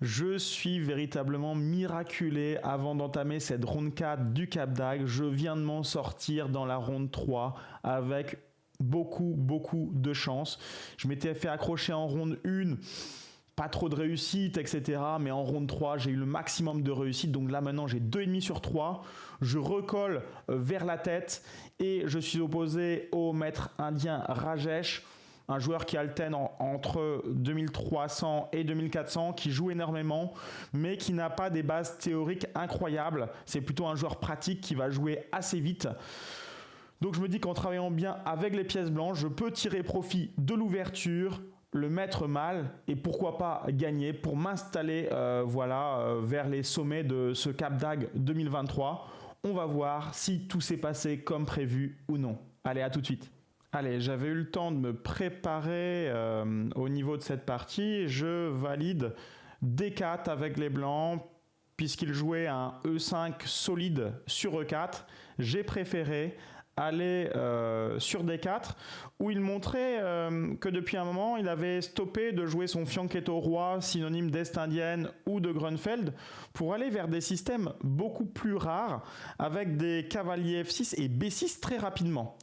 Je suis véritablement miraculé avant d'entamer cette ronde 4 du Cap d'Agde. Je viens de m'en sortir dans la ronde 3 avec beaucoup de chance. Je m'étais fait accrocher en ronde 1, pas trop de réussite, etc. Mais en ronde 3, j'ai eu le maximum de réussite. Donc là, maintenant, j'ai 2,5 sur 3. Je recolle vers la tête et je suis opposé au maître indien Rajesh, un joueur qui alterne entre 2300 et 2400, qui joue énormément, mais qui n'a pas des bases théoriques incroyables. C'est plutôt un joueur pratique qui va jouer assez vite. Donc je me dis qu'en travaillant bien avec les pièces blanches, je peux tirer profit de l'ouverture, le mettre mal et pourquoi pas gagner pour m'installer vers les sommets de ce Cap d'Agde 2023. On va voir si tout s'est passé comme prévu ou non. Allez, à tout de suite. Allez, j'avais eu le temps de me préparer au niveau de cette partie. Je valide D4 avec les blancs puisqu'il jouait un E5 solide sur E4. J'ai préféré aller sur D4 où il montrait que depuis un moment il avait stoppé de jouer son fianchetto roi synonyme d'Est indienne ou de Grunfeld pour aller vers des systèmes beaucoup plus rares avec des cavaliers F6 et B6 très rapidement.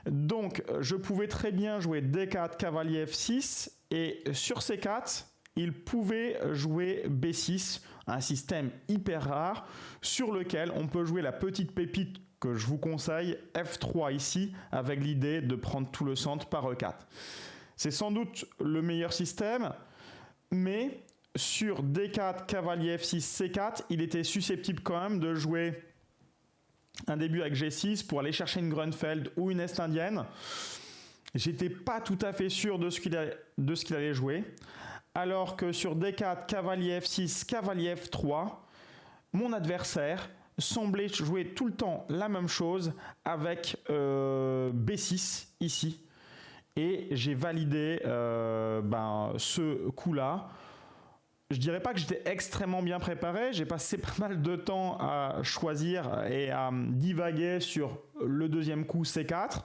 Donc je pouvais très bien jouer D4 cavalier F6 et sur C4 il pouvait jouer B6, un système hyper rare sur lequel on peut jouer la petite pépite que je vous conseille, F3 ici, avec l'idée de prendre tout le centre par E4. C'est sans doute le meilleur système, mais sur D4, cavalier F6, C4, il était susceptible quand même de jouer un début avec G6 pour aller chercher une Grunfeld ou une Est indienne. J'étais pas tout à fait sûr de ce qu'il allait jouer, alors que sur D4, cavalier F6, cavalier F3, mon adversaire semblait jouer tout le temps la même chose avec B6 ici. Et j'ai validé ce coup-là. Je dirais pas que j'étais extrêmement bien préparé. J'ai passé pas mal de temps à choisir et à divaguer sur le deuxième coup C4.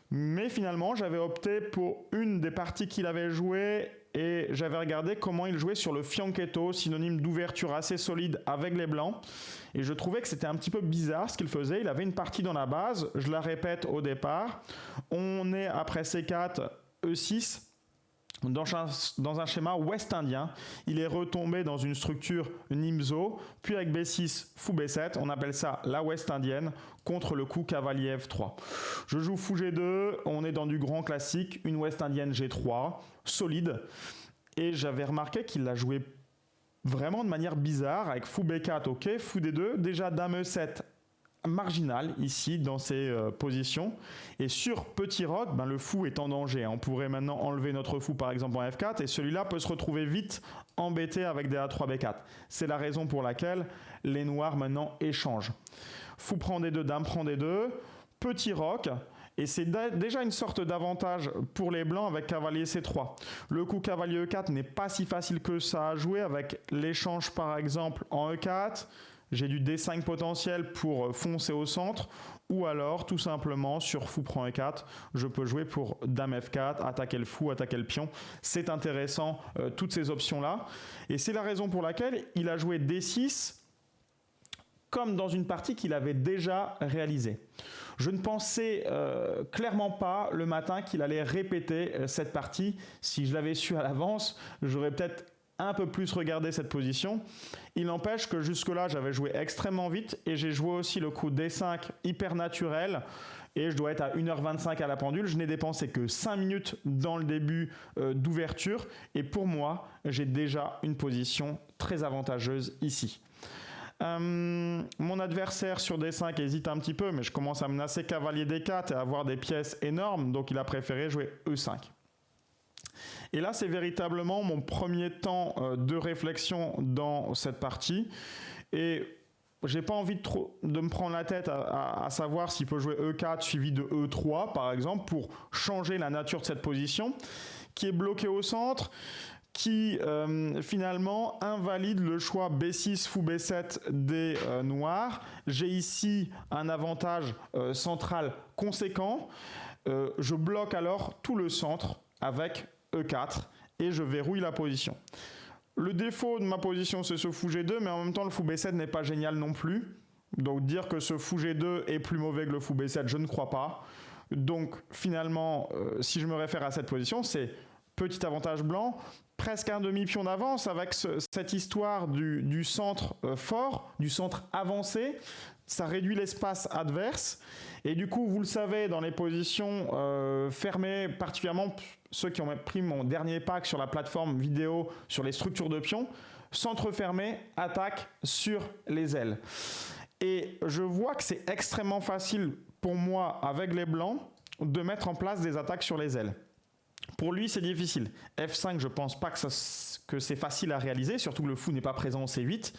Mais finalement, j'avais opté pour une des parties qu'il avait jouées et j'avais regardé comment il jouait sur le fianchetto, synonyme d'ouverture assez solide avec les blancs. Et je trouvais que c'était un petit peu bizarre ce qu'il faisait. Il avait une partie dans la base, je la répète au départ. On est après C4, E6. Dans un schéma ouest indien, il est retombé dans une structure Nimzo, puis avec B6, fou B7, on appelle ça la ouest indienne, contre le coup cavalier F3. Je joue fou G2, on est dans du grand classique, une ouest indienne G3, solide, et j'avais remarqué qu'il l'a joué vraiment de manière bizarre, avec fou B4, ok, fou D2, déjà dame E7, marginal ici dans ces positions et sur petit roc le fou est en danger, on pourrait maintenant enlever notre fou par exemple en F4 et celui-là peut se retrouver vite embêté avec des A3 B4. C'est la raison pour laquelle les noirs maintenant échangent. Fou prend D2, dame prend D2, petit roc. Et c'est déjà une sorte d'avantage pour les blancs avec cavalier C3. Le coup cavalier E4 n'est pas si facile que ça à jouer avec l'échange par exemple en E4. J'ai du D5 potentiel pour foncer au centre ou alors tout simplement sur fou prend E4, je peux jouer pour dame F4, attaquer le fou, attaquer le pion. C'est intéressant toutes ces options-là. Et c'est la raison pour laquelle il a joué D6 comme dans une partie qu'il avait déjà réalisée. Je ne pensais clairement pas le matin qu'il allait répéter cette partie. Si je l'avais su à l'avance, j'aurais peut-être un peu plus regardé cette position. Il n'empêche que jusque-là, j'avais joué extrêmement vite et j'ai joué aussi le coup D5 hyper naturel et je dois être à 1h25 à la pendule. Je n'ai dépensé que 5 minutes dans le début d'ouverture et pour moi, j'ai déjà une position très avantageuse ici. Mon adversaire sur D5 hésite un petit peu, mais je commence à menacer cavalier D4 et à avoir des pièces énormes, donc il a préféré jouer E5. Et là, c'est véritablement mon premier temps de réflexion dans cette partie. Et j'ai pas envie de me prendre la tête à savoir s'il peut jouer E4 suivi de E3, par exemple, pour changer la nature de cette position, qui est bloquée au centre, qui finalement invalide le choix B6 fou B7 des noirs. J'ai ici un avantage central conséquent. Je bloque alors tout le centre avec E4 et je verrouille la position. Le défaut de ma position, c'est ce fou G2, mais en même temps, le fou B7 n'est pas génial non plus. Donc dire que ce fou G2 est plus mauvais que le fou B7, je ne crois pas. Donc finalement, si je me réfère à cette position, c'est petit avantage blanc, presque un demi-pion d'avance avec cette histoire du centre fort, du centre avancé. Ça réduit l'espace adverse. Et du coup, vous le savez, dans les positions fermées, particulièrement ceux qui ont pris mon dernier pack sur la plateforme vidéo sur les structures de pions, centre fermé, attaque sur les ailes. Et je vois que c'est extrêmement facile pour moi, avec les blancs, de mettre en place des attaques sur les ailes. Pour lui, c'est difficile. F5, je ne pense pas que c'est facile à réaliser, surtout que le fou n'est pas présent au C8.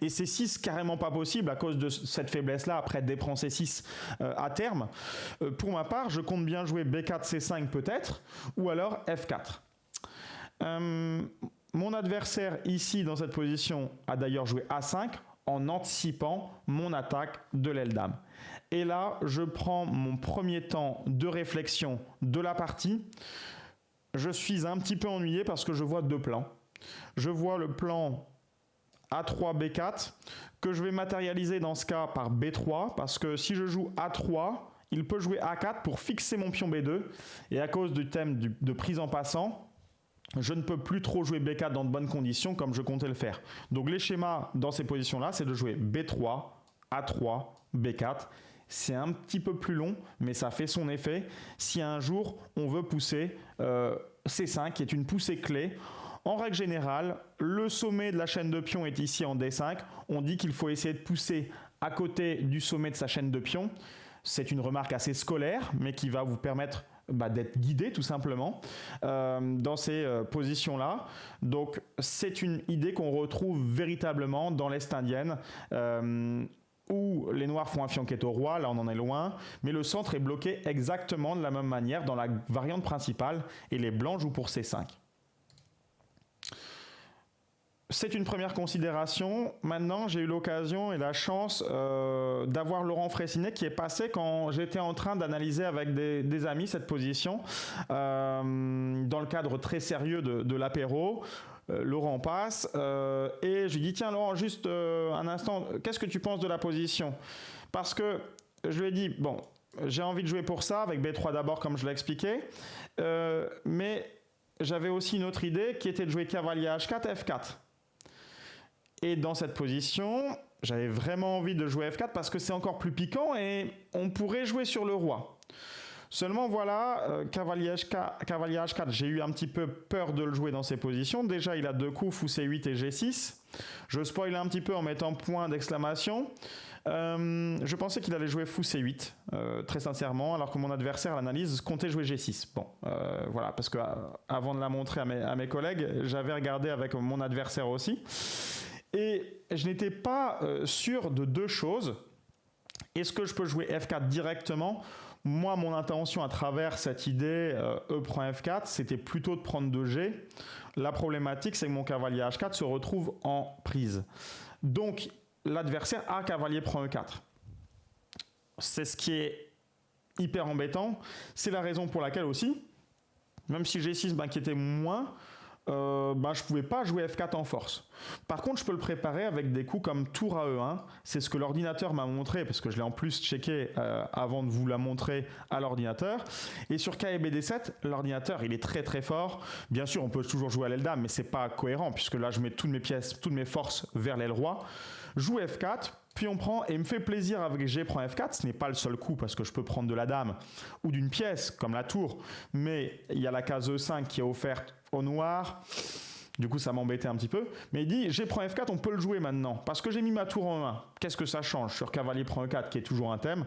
Et C6, carrément pas possible à cause de cette faiblesse-là, après dépend C6 à terme. Pour ma part, je compte bien jouer B4, C5 peut-être, ou alors F4. Mon adversaire ici, dans cette position, a d'ailleurs joué A5, en anticipant mon attaque de l'aile dame. Et là, je prends mon premier temps de réflexion de la partie. Je suis un petit peu ennuyé parce que je vois deux plans. Je vois le plan A3, B4, que je vais matérialiser dans ce cas par B3, parce que si je joue A3, il peut jouer A4 pour fixer mon pion B2. Et à cause du thème de prise en passant, je ne peux plus trop jouer B4 dans de bonnes conditions comme je comptais le faire. Donc les schémas dans ces positions-là, c'est de jouer B3, A3, B4. C'est un petit peu plus long, mais ça fait son effet. Si un jour, on veut pousser C5, qui est une poussée clé, en règle générale, le sommet de la chaîne de pions est ici en D5. On dit qu'il faut essayer de pousser à côté du sommet de sa chaîne de pions. C'est une remarque assez scolaire, mais qui va vous permettre d'être guidé tout simplement dans ces positions-là. Donc c'est une idée qu'on retrouve véritablement dans l'Est indienne où les noirs font un fianchet au roi, là on en est loin, mais le centre est bloqué exactement de la même manière dans la variante principale et les blancs jouent pour C5. C'est une première considération. Maintenant, j'ai eu l'occasion et la chance d'avoir Laurent Fraissinet qui est passé quand j'étais en train d'analyser avec des amis cette position dans le cadre très sérieux de l'apéro. Laurent passe et je lui dis tiens Laurent, juste un instant, qu'est-ce que tu penses de la position? Parce que je lui ai dit bon, j'ai envie de jouer pour ça avec B3 d'abord comme je l'ai expliqué, mais j'avais aussi une autre idée qui était de jouer cavalier H4, F4. Et dans cette position, j'avais vraiment envie de jouer F4 parce que c'est encore plus piquant et on pourrait jouer sur le roi. Seulement voilà, cavalier H4, j'ai eu un petit peu peur de le jouer dans ces positions. Déjà, il a deux coups, fou C8 et G6. Je spoil un petit peu en mettant point d'exclamation. Je pensais qu'il allait jouer fou C8, très sincèrement, alors que mon adversaire à l'analyse comptait jouer G6. Bon, voilà, parce que avant de la montrer à mes collègues, j'avais regardé avec mon adversaire aussi. Et je n'étais pas sûr de deux choses. Est-ce que je peux jouer F4 directement ? Moi, mon intention à travers cette idée E prend F4, c'était plutôt de prendre 2G. La problématique, c'est que mon cavalier H4 se retrouve en prise. Donc, l'adversaire a cavalier prend E4. C'est ce qui est hyper embêtant. C'est la raison pour laquelle aussi, même si G6 m'inquiétait moins, je ne pouvais pas jouer F4 en force. Par contre, je peux le préparer avec des coups comme tour à E1. C'est ce que l'ordinateur m'a montré, parce que je l'ai en plus checké avant de vous la montrer à l'ordinateur. Et sur K et BD7, l'ordinateur, il est très très fort. Bien sûr, on peut toujours jouer à l'aile dame, mais c'est pas cohérent, puisque là, je mets toutes mes pièces, toutes mes forces vers l'aile roi. Joue F4, puis on prend, et il me fait plaisir avec G prend F4. Ce n'est pas le seul coup, parce que je peux prendre de la dame ou d'une pièce, comme la tour. Mais il y a la case E5 qui est offerte au noir, du coup ça m'embêtait un petit peu, mais il dit G prend F4, on peut le jouer maintenant, parce que j'ai mis ma tour en 1, qu'est-ce que ça change sur cavalier prend E4 qui est toujours un thème,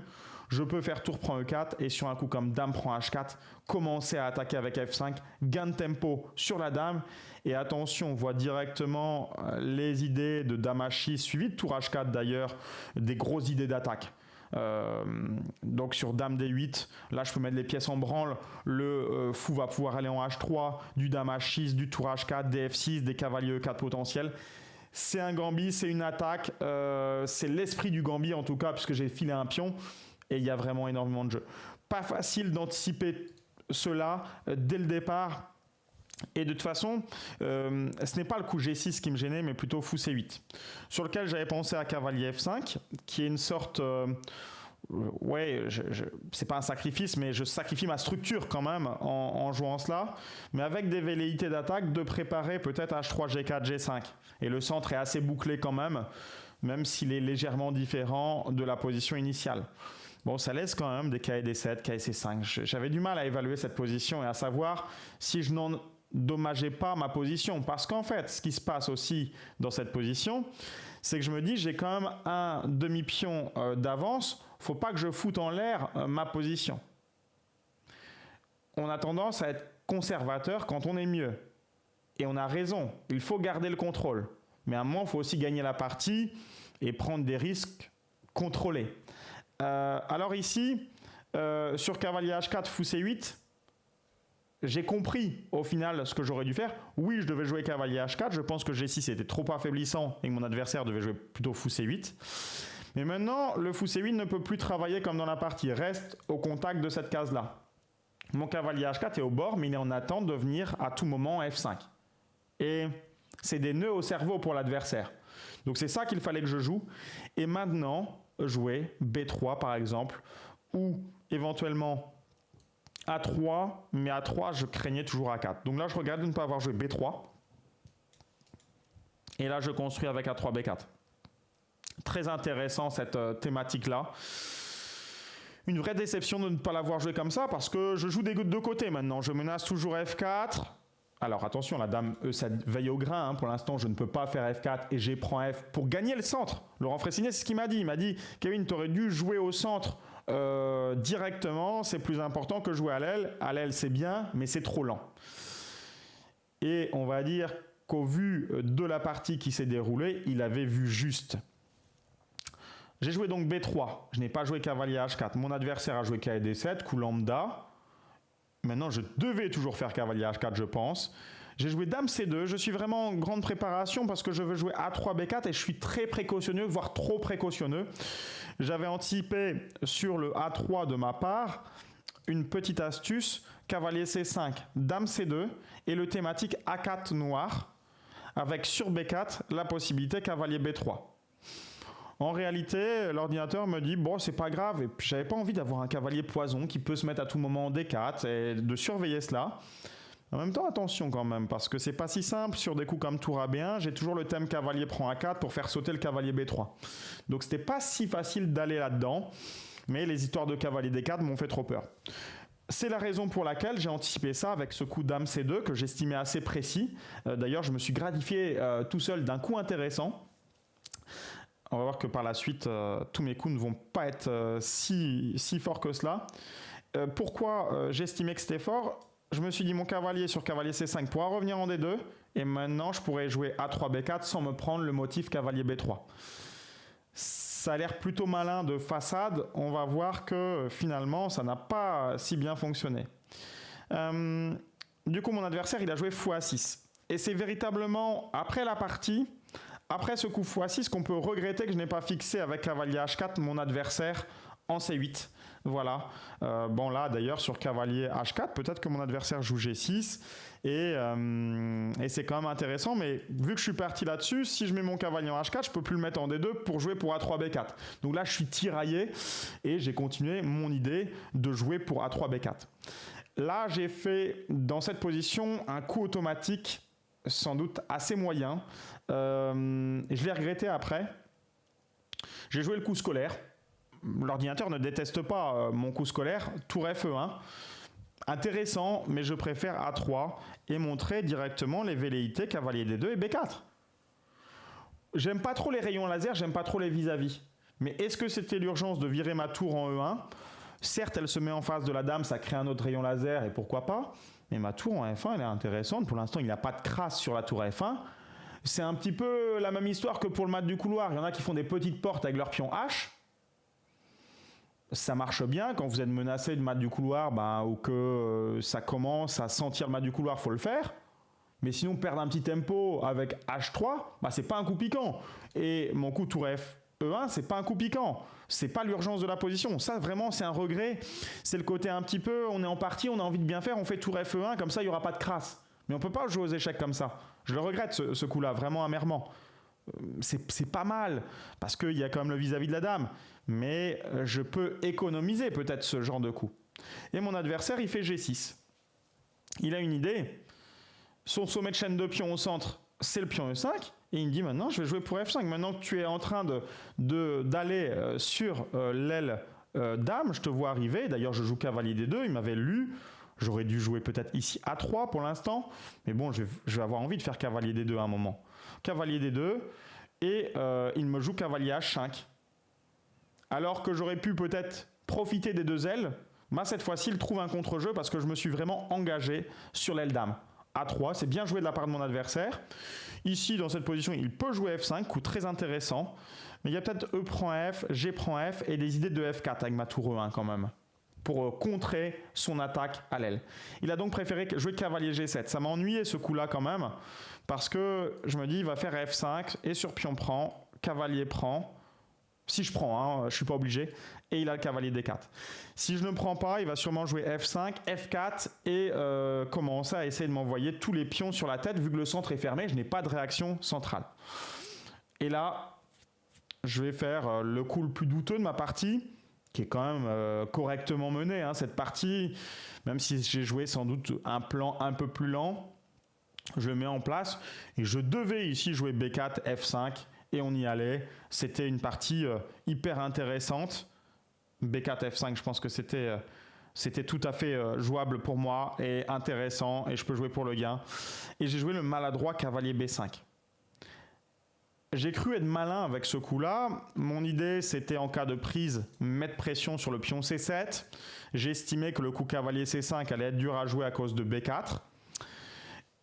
je peux faire tour prend E4 et sur un coup comme dame prend H4, commencer à attaquer avec F5, gain de tempo sur la dame, et attention, on voit directement les idées de dame H6 suivi de tour H4 d'ailleurs, des grosses idées d'attaque. Donc sur dame D8, là je peux mettre les pièces en branle, le fou va pouvoir aller en H3, du dame H6, du tour H4, DF6, des cavaliers E4 potentiels. C'est un gambit, c'est une attaque, c'est l'esprit du gambit en tout cas, puisque j'ai filé un pion et il y a vraiment énormément de jeux. Pas facile d'anticiper cela dès le départ. Et de toute façon, ce n'est pas le coup G6 qui me gênait, mais plutôt fou C8. Sur lequel j'avais pensé à cavalier F5, qui est une sorte... c'est pas un sacrifice, mais je sacrifie ma structure quand même en jouant cela. Mais avec des velléités d'attaque, de préparer peut-être H3, G4, G5. Et le centre est assez bouclé quand même s'il est légèrement différent de la position initiale. Bon, ça laisse quand même des KD7, KC5. J'avais du mal à évaluer cette position et à savoir si je n'endommageais pas ma position. Parce qu'en fait, ce qui se passe aussi dans cette position, c'est que je me dis, j'ai quand même un demi-pion d'avance. Faut pas que je foute en l'air ma position. On a tendance à être conservateur quand on est mieux. Et on a raison, il faut garder le contrôle. Mais à un moment, il faut aussi gagner la partie et prendre des risques contrôlés. Alors ici, sur cavalier H4, fou C8, j'ai compris au final ce que j'aurais dû faire. Oui, je devais jouer cavalier H4. Je pense que G6 était trop affaiblissant et que mon adversaire devait jouer plutôt fou C8. Mais maintenant, le fou C8 ne peut plus travailler comme dans la partie. Il reste au contact de cette case-là. Mon cavalier H4 est au bord, mais il est en attente de venir à tout moment F5. Et c'est des nœuds au cerveau pour l'adversaire. Donc c'est ça qu'il fallait que je joue. Et maintenant, jouer B3 par exemple, ou éventuellement A3, mais A3 je craignais toujours A4. Donc là je regarde de ne pas avoir joué B3. Et là je construis avec A3, B4. Très intéressant cette thématique-là. Une vraie déception de ne pas l'avoir joué comme ça, parce que je joue des deux côtés maintenant. Je menace toujours F4. Alors attention, la dame E7 veille au grain. Hein. Pour l'instant, je ne peux pas faire F4 et G prend F pour gagner le centre. Laurent Fressinet, c'est ce qu'il m'a dit. Il m'a dit, Kevin, tu aurais dû jouer au centre directement. C'est plus important que jouer à l'aile. À l'aile, c'est bien, mais c'est trop lent. Et on va dire qu'au vu de la partie qui s'est déroulée, il avait vu juste. J'ai joué donc B3. Je n'ai pas joué cavalier H4. Mon adversaire a joué KD7, coup lambda. Maintenant, je devais toujours faire cavalier H4, je pense. J'ai joué dame C2. Je suis vraiment en grande préparation parce que je veux jouer A3, B4 et je suis très précautionneux, voire trop précautionneux. J'avais anticipé sur le A3 de ma part une petite astuce, cavalier C5, dame C2 et le thématique A4 noir avec sur B4 la possibilité cavalier B3. En réalité, l'ordinateur me dit bon, c'est pas grave, et puis j'avais pas envie d'avoir un cavalier poison qui peut se mettre à tout moment en D4 et de surveiller cela. En même temps, attention quand même, parce que c'est pas si simple sur des coups comme tour à B1. J'ai toujours le thème cavalier prend A4 pour faire sauter le cavalier B3. Donc c'était pas si facile d'aller là-dedans, mais les histoires de cavalier D4 m'ont fait trop peur. C'est la raison pour laquelle j'ai anticipé ça avec ce coup dame C2 que j'estimais assez précis. D'ailleurs, je me suis gratifié tout seul d'un coup intéressant. On va voir que par la suite, tous mes coups ne vont pas être si forts que cela. Pourquoi j'estimais que c'était fort ? Je me suis dit mon cavalier sur cavalier C5 pourra revenir en D2. Et maintenant, je pourrais jouer A3, B4 sans me prendre le motif cavalier B3. Ça a l'air plutôt malin de façade. On va voir que finalement, ça n'a pas si bien fonctionné. Du coup, mon adversaire, il a joué fou A6. Et c'est véritablement après la partie... Après ce coup x6 qu'on peut regretter que je n'ai pas fixé avec cavalier H4 mon adversaire en C8. Voilà. Bon là d'ailleurs sur cavalier H4, peut-être que mon adversaire joue G6 et c'est quand même intéressant. Mais vu que je suis parti là-dessus, si je mets mon cavalier en H4, je peux plus le mettre en D2 pour jouer pour A3, B4. Donc là je suis tiraillé et j'ai continué mon idée de jouer pour A3, B4. Là j'ai fait dans cette position un coup automatique sans doute assez moyen. Je l'ai regretté après. J'ai joué le coup scolaire. L'ordinateur ne déteste pas mon coup scolaire. Tour Fe1. Intéressant, mais je préfère A3 et montrer directement les velléités cavalier D2 et B4. J'aime pas trop les rayons laser, j'aime pas trop les vis-à-vis. Mais est-ce que c'était l'urgence de virer ma tour en E1 ? Certes, elle se met en face de la dame, ça crée un autre rayon laser et pourquoi pas. Mais ma tour en F1, elle est intéressante. Pour l'instant, il n'y a pas de crasse sur la tour F1. C'est un petit peu la même histoire que pour le mat du couloir. Il y en a qui font des petites portes avec leur pion H. Ça marche bien quand vous êtes menacé de mat du couloir ou que ça commence à sentir le mat du couloir, il faut le faire. Mais sinon, perdre un petit tempo avec H3, c'est pas un coup piquant. Et mon coup tour F1, c'est pas un coup piquant. C'est pas l'urgence de la position. Ça, vraiment, c'est un regret. C'est le côté un petit peu, on est en partie, on a envie de bien faire, on fait tour Fe1, comme ça, il n'y aura pas de crasse. Mais on ne peut pas jouer aux échecs comme ça. Je le regrette, ce coup-là, vraiment amèrement. C'est pas mal, parce qu'il y a quand même le vis-à-vis de la dame. Mais je peux économiser peut-être ce genre de coup. Et mon adversaire, il fait G6. Il a une idée. Son sommet de chaîne de pions au centre, c'est le pion E5. Et il me dit maintenant, je vais jouer pour F5. Maintenant que tu es en train d'aller sur l'aile dame, je te vois arriver. D'ailleurs, je joue cavalier D2. Il m'avait lu. J'aurais dû jouer peut-être ici A3 pour l'instant. Mais bon, je vais avoir envie de faire cavalier D2 à un moment. Cavalier D2. Et il me joue cavalier H5. Alors que j'aurais pu peut-être profiter des deux ailes. Bah, cette fois-ci, il trouve un contre-jeu parce que je me suis vraiment engagé sur l'aile dame. A3, c'est bien joué de la part de mon adversaire. Ici, dans cette position, il peut jouer F5, coup très intéressant. Mais il y a peut-être E prend F, G prend F et des idées de F4 avec ma tour E1 quand même, pour contrer son attaque à l'aile. Il a donc préféré jouer cavalier G7. Ça m'a ennuyé ce coup-là quand même, parce que je me dis, il va faire F5 et sur pion prend, cavalier prend. Si je prends, je ne suis pas obligé. Et il a le cavalier D4. Si je ne prends pas, il va sûrement jouer F5, F4 et commencer à essayer de m'envoyer tous les pions sur la tête. Vu que le centre est fermé, je n'ai pas de réaction centrale. Et là, je vais faire le coup le plus douteux de ma partie, qui est quand même correctement mené. Cette partie, même si j'ai joué sans doute un plan un peu plus lent, je le mets en place. Et je devais ici jouer B4, F5. Et on y allait. C'était une partie hyper intéressante. B4, F5, je pense que c'était tout à fait jouable pour moi et intéressant. Et je peux jouer pour le gain. Et j'ai joué le maladroit cavalier B5. J'ai cru être malin avec ce coup-là. Mon idée, c'était en cas de prise, mettre pression sur le pion C7. J'ai estimé que le coup cavalier C5 allait être dur à jouer à cause de B4.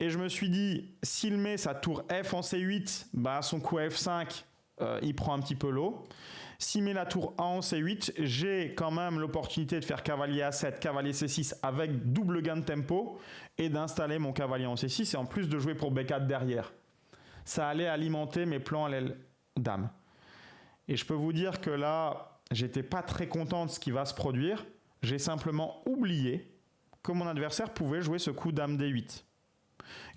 Et je me suis dit, s'il met sa tour F en C8, bah son coup F5, il prend un petit peu l'eau. S'il met la tour A en C8, j'ai quand même l'opportunité de faire cavalier A7, cavalier C6 avec double gain de tempo et d'installer mon cavalier en C6 et en plus de jouer pour B4 derrière. Ça allait alimenter mes plans à l'aile dame. Et je peux vous dire que là, j'étais pas très content de ce qui va se produire. J'ai simplement oublié que mon adversaire pouvait jouer ce coup dame D8.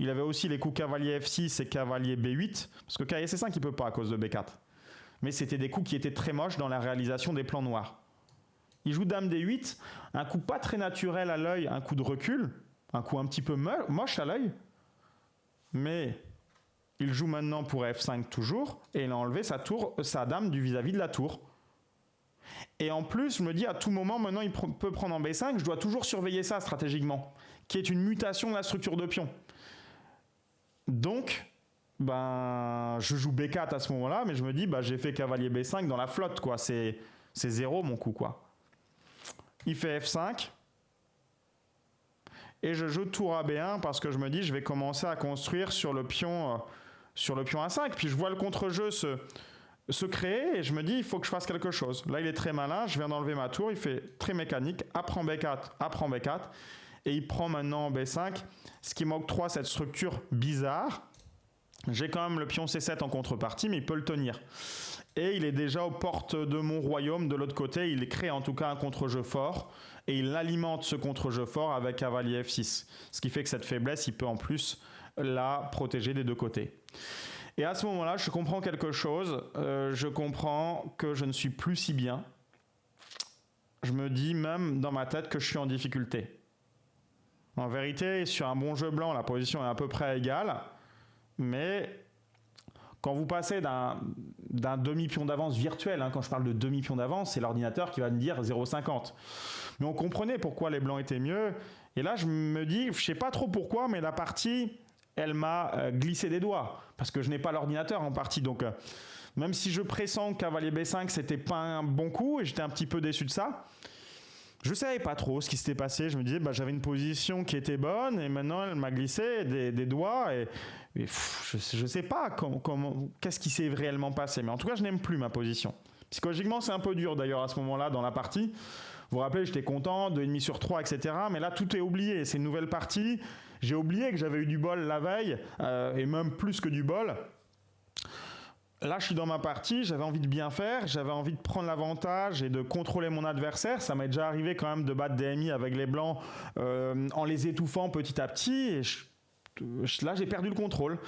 Il avait aussi les coups cavalier F6 et cavalier B8, parce que cavalier C5 il peut pas à cause de B4. Mais c'était des coups qui étaient très moches dans la réalisation des plans noirs. Il joue dame D8, un coup pas très naturel à l'œil, un coup de recul, un coup un petit peu moche à l'œil, mais il joue maintenant pour F5 toujours, et il a enlevé sa dame du vis-à-vis de la tour. Et en plus, je me dis à tout moment, maintenant il peut prendre en B5, je dois toujours surveiller ça stratégiquement, qui est une mutation de la structure de pion. Donc, je joue B4 à ce moment-là, mais je me dis, j'ai fait cavalier B5 dans la flotte, quoi. C'est zéro mon coup, quoi. Il fait F5. Et je joue tour à B1 parce que je me dis, je vais commencer à construire sur le pion A5. Puis je vois le contre-jeu se créer et je me dis, il faut que je fasse quelque chose. Là, il est très malin. Je viens d'enlever ma tour. Il fait très mécanique. A prend B4, A prend B4. Et il prend maintenant B5, ce qui m'octroie cette structure bizarre. J'ai quand même le pion C7 en contrepartie, mais il peut le tenir. Et il est déjà aux portes de mon royaume de l'autre côté. Il crée en tout cas un contre-jeu fort. Et il alimente ce contre-jeu fort avec cavalier F6. Ce qui fait que cette faiblesse, il peut en plus la protéger des deux côtés. Et à ce moment-là, je comprends quelque chose. Je comprends que je ne suis plus si bien. Je me dis même dans ma tête que je suis en difficulté. En vérité, sur un bon jeu blanc, la position est à peu près égale. Mais quand vous passez d'un demi-pion d'avance virtuel, quand je parle de demi-pion d'avance, c'est l'ordinateur qui va me dire 0,50. Mais on comprenait pourquoi les blancs étaient mieux. Et là, je me dis, je ne sais pas trop pourquoi, mais la partie, elle m'a glissé des doigts. Parce que je n'ai pas l'ordinateur en partie. Donc, même si je pressens que cavalier B5, c'était pas un bon coup, et j'étais un petit peu déçu de ça, je ne savais pas trop ce qui s'était passé. Je me disais, j'avais une position qui était bonne et maintenant elle m'a glissé des doigts. Et je ne sais pas qu'est-ce qui s'est réellement passé. Mais en tout cas, je n'aime plus ma position. Psychologiquement, c'est un peu dur d'ailleurs à ce moment-là dans la partie. Vous vous rappelez, j'étais content, 2,5 sur 3, etc. Mais là, tout est oublié. C'est une nouvelle partie. J'ai oublié que j'avais eu du bol la veille et même plus que du bol. Là, je suis dans ma partie, j'avais envie de bien faire, j'avais envie de prendre l'avantage et de contrôler mon adversaire. Ça m'est déjà arrivé quand même de battre des MI avec les blancs en les étouffant petit à petit. Et là j'ai perdu le contrôle.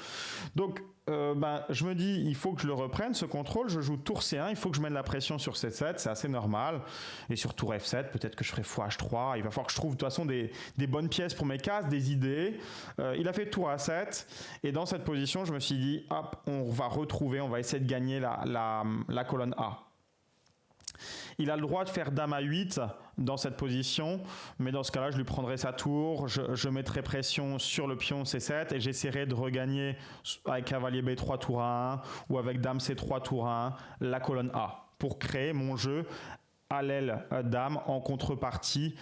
Donc je me dis, il faut que je le reprenne ce contrôle. Je joue tour C1, il faut que je mette la pression sur C7, c'est assez normal. Et sur tour F7, peut-être que je ferai fou H3. Il va falloir que je trouve de toute façon des bonnes pièces pour mes cases, des idées. Il a fait tour A7 et dans cette position je me suis dit hop, on va essayer de gagner la colonne A. Il a le droit de faire dame à 8 dans cette position, mais dans ce cas-là, je lui prendrai sa tour, je mettrai pression sur le pion C7 et j'essaierai de regagner avec cavalier B3 tour A1 ou avec dame C3 tour A1 la colonne A pour créer mon jeu à l'aile dame en contrepartie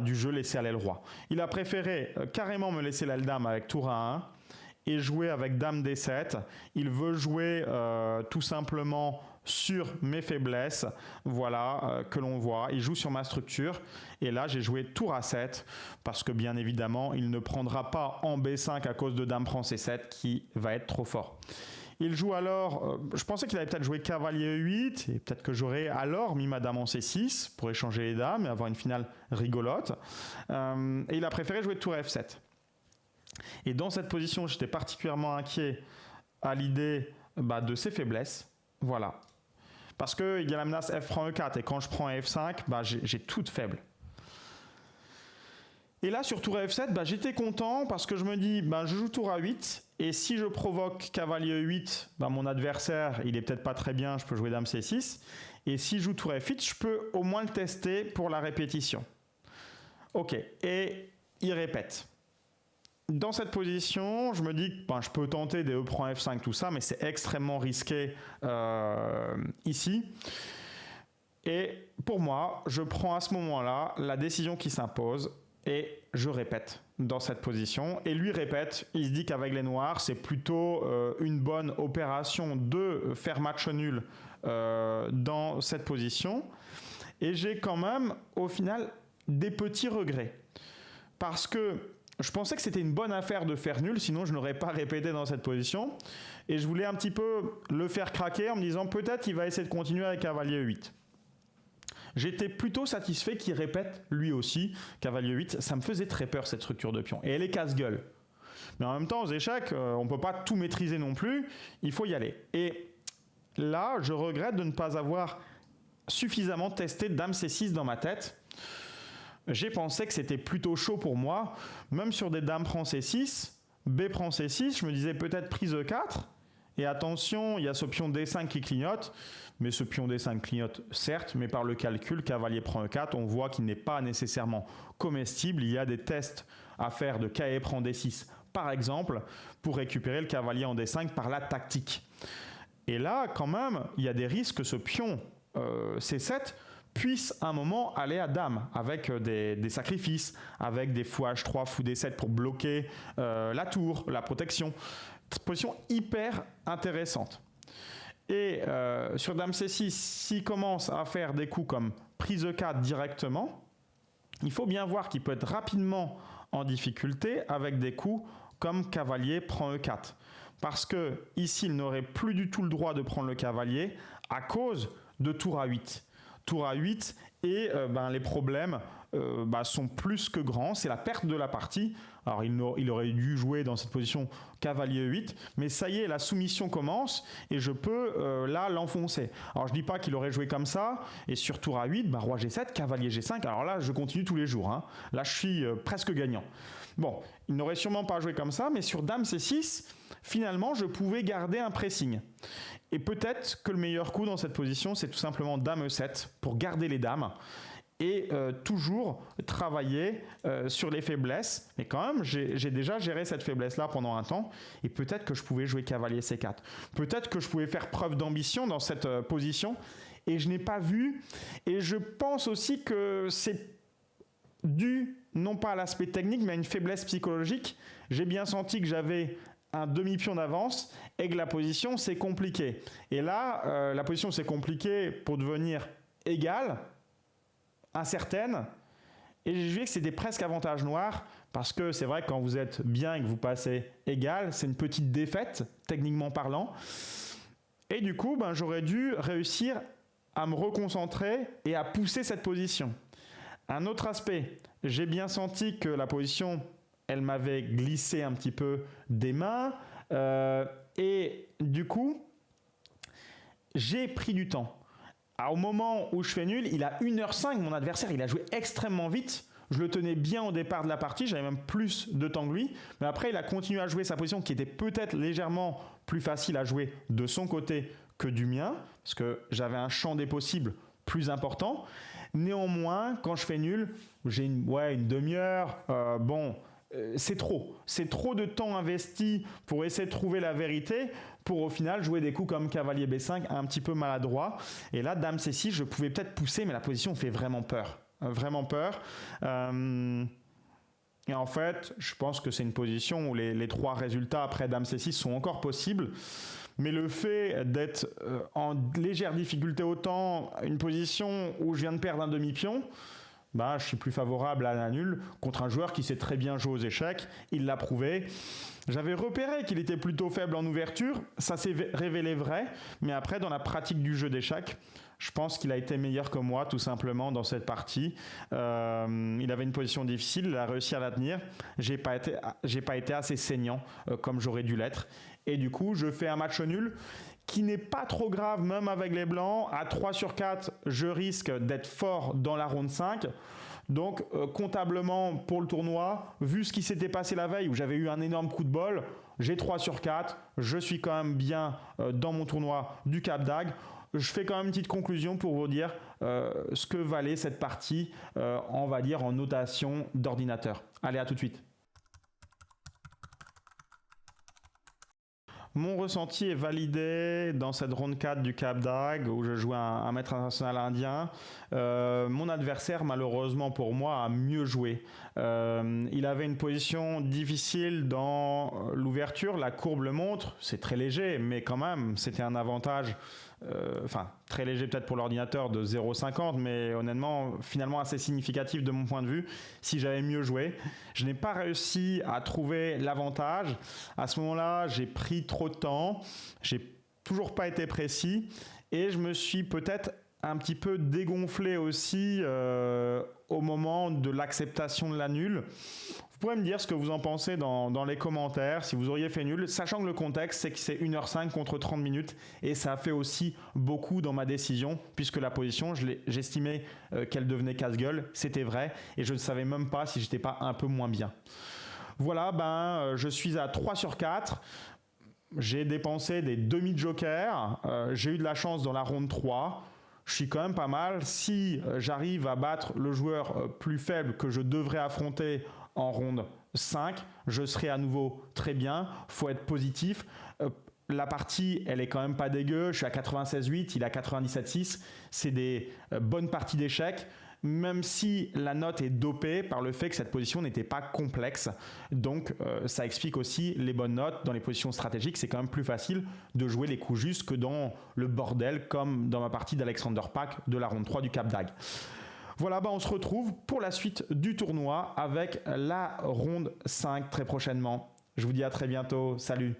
du jeu laissé à l'aile roi. Il a préféré carrément me laisser l'aile dame avec tour A1 et jouer avec dame D7. Il veut jouer tout simplement sur mes faiblesses, voilà, que l'on voit. Il joue sur ma structure et là j'ai joué tour A7 parce que bien évidemment il ne prendra pas en B5 à cause de dame prend C7 qui va être trop fort. Il joue alors, je pensais qu'il allait peut-être jouer cavalier E8 et peut-être que j'aurais alors mis ma dame en C6 pour échanger les dames et avoir une finale rigolote. Et il a préféré jouer tour F7. Et dans cette position, j'étais particulièrement inquiet à l'idée de ses faiblesses. Voilà. Parce qu'il y a la menace F prend E4 et quand je prends F5, j'ai toute faible. Et là, sur tour F7, j'étais content parce que je me dis, je joue tour A8 et si je provoque cavalier E8, mon adversaire, il est peut-être pas très bien, je peux jouer dame C6. Et si je joue tour F8, je peux au moins le tester pour la répétition. Ok, et il répète. Dans cette position, je me dis que je peux tenter des E prend F5, tout ça, mais c'est extrêmement risqué ici. Et pour moi, je prends à ce moment-là la décision qui s'impose et je répète dans cette position. Et lui répète, il se dit qu'avec les noirs, c'est plutôt une bonne opération de faire match nul dans cette position. Et j'ai quand même, au final, des petits regrets. Parce que je pensais que c'était une bonne affaire de faire nul, sinon je n'aurais pas répété dans cette position. Et je voulais un petit peu le faire craquer en me disant peut-être qu'il va essayer de continuer avec cavalier 8. J'étais plutôt satisfait qu'il répète lui aussi cavalier 8. Ça me faisait très peur cette structure de pion. Et elle est casse-gueule. Mais en même temps, aux échecs, on ne peut pas tout maîtriser non plus. Il faut y aller. Et là, je regrette de ne pas avoir suffisamment testé dame C6 dans ma tête. J'ai pensé que c'était plutôt chaud pour moi, même sur des dames prend C6, B prend C6, je me disais peut-être prise E4, et attention, il y a ce pion D5 qui clignote, mais ce pion D5 clignote certes, mais par le calcul, cavalier prend E4, on voit qu'il n'est pas nécessairement comestible, il y a des tests à faire de cavalier prend D6, par exemple, pour récupérer le cavalier en D5 par la tactique. Et là, quand même, il y a des risques que ce pion C7 puisse à un moment aller à dame avec des sacrifices, avec des fou H3, fou D7 pour bloquer la tour, la protection. Position hyper intéressante. Et sur dame C6, s'il commence à faire des coups comme prise E4 directement, il faut bien voir qu'il peut être rapidement en difficulté avec des coups comme cavalier prend E4. Parce que ici, il n'aurait plus du tout le droit de prendre le cavalier à cause de tour A8. Tour A8 et les problèmes sont plus que grands. C'est la perte de la partie. Alors il aurait dû jouer dans cette position cavalier 8, mais ça y est, la soumission commence et je peux là l'enfoncer. Alors je dis pas qu'il aurait joué comme ça et sur tour A8, roi G7, cavalier G5. Alors là, je continue tous les jours. Là, je suis presque gagnant. Bon, il n'aurait sûrement pas joué comme ça, mais sur dame C6, finalement, je pouvais garder un pressing. Et peut-être que le meilleur coup dans cette position, c'est tout simplement dame E7 pour garder les dames et toujours travailler sur les faiblesses. Mais quand même, j'ai déjà géré cette faiblesse-là pendant un temps et peut-être que je pouvais jouer cavalier C4. Peut-être que je pouvais faire preuve d'ambition dans cette position et je n'ai pas vu. Et je pense aussi que c'est dû non pas à l'aspect technique mais à une faiblesse psychologique. J'ai bien senti que j'avais un demi-pion d'avance et que la position c'est compliqué. Et là, la position c'est compliqué pour devenir égale, incertaine. Et j'ai vu que c'était presque avantage noir parce que c'est vrai que quand vous êtes bien et que vous passez égal, c'est une petite défaite, techniquement parlant. Et du coup, j'aurais dû réussir à me reconcentrer et à pousser cette position. Un autre aspect, j'ai bien senti que la position elle m'avait glissé un petit peu des mains. Et du coup, j'ai pris du temps. Alors, au moment où je fais nul, il a 1h05, mon adversaire, il a joué extrêmement vite. Je le tenais bien au départ de la partie, j'avais même plus de temps que lui. Mais après, il a continué à jouer sa position qui était peut-être légèrement plus facile à jouer de son côté que du mien, parce que j'avais un champ des possibles plus important. Néanmoins, quand je fais nul, j'ai une demi-heure. C'est trop. C'est trop de temps investi pour essayer de trouver la vérité, pour au final jouer des coups comme cavalier B5 un petit peu maladroit. Et là, dame C6, je pouvais peut-être pousser, mais la position fait vraiment peur. Vraiment peur. Et en fait, je pense que c'est une position où les 3 résultats après dame C6 sont encore possibles. Mais le fait d'être en légère difficulté autant, une position où je viens de perdre un demi-pion, je suis plus favorable à la nulle contre un joueur qui sait très bien jouer aux échecs. Il l'a prouvé. J'avais repéré qu'il était plutôt faible en ouverture. Ça s'est révélé vrai. Mais après, dans la pratique du jeu d'échecs, je pense qu'il a été meilleur que moi, tout simplement, dans cette partie. Il avait une position difficile. Il a réussi à la tenir. J'ai pas été assez saignant comme j'aurais dû l'être. Et du coup, je fais un match nul qui n'est pas trop grave, même avec les blancs. À 3/4, je risque d'être fort dans la ronde 5. Donc, comptablement, pour le tournoi, vu ce qui s'était passé la veille, où j'avais eu un énorme coup de bol, j'ai 3/4. Je suis quand même bien dans mon tournoi du Cap d'Agde. Je fais quand même une petite conclusion pour vous dire ce que valait cette partie, on va dire en notation d'ordinateur. Allez, à tout de suite. Mon ressenti est validé dans cette ronde 4 du Cap d'Agde où je jouais un maître international indien. Mon adversaire, malheureusement pour moi, a mieux joué. Il avait une position difficile dans l'ouverture. La courbe le montre. C'est très léger, mais quand même, c'était un avantage. Très léger peut-être pour l'ordinateur de 0,50, mais honnêtement, finalement assez significatif de mon point de vue si j'avais mieux joué. Je n'ai pas réussi à trouver l'avantage. À ce moment-là, j'ai pris trop de temps. J'ai toujours pas été précis et je me suis peut-être un petit peu dégonflé aussi au moment de l'acceptation de la nulle. Vous pourrez me dire ce que vous en pensez dans les commentaires, si vous auriez fait nul, sachant que le contexte, c'est que c'est 1h05 contre 30 minutes et ça a fait aussi beaucoup dans ma décision puisque la position, j'estimais qu'elle devenait casse-gueule, c'était vrai et je ne savais même pas si j'étais pas un peu moins bien. Voilà, je suis à 3/4. J'ai dépensé des demi-jokers, j'ai eu de la chance dans la ronde 3. Je suis quand même pas mal. Si j'arrive à battre le joueur plus faible que je devrais affronter en ronde 5, je serai à nouveau très bien. Faut être positif. La partie, elle est quand même pas dégueu. Je suis à 96,8, il est à 97,6. C'est des bonnes parties d'échecs, même si la note est dopée par le fait que cette position n'était pas complexe. Donc, ça explique aussi les bonnes notes. Dans les positions stratégiques, c'est quand même plus facile de jouer les coups justes que dans le bordel, comme dans ma partie d'Alexander Pak de la ronde 3 du Cap d'Agde. Voilà, on se retrouve pour la suite du tournoi avec la ronde 5 très prochainement. Je vous dis à très bientôt. Salut!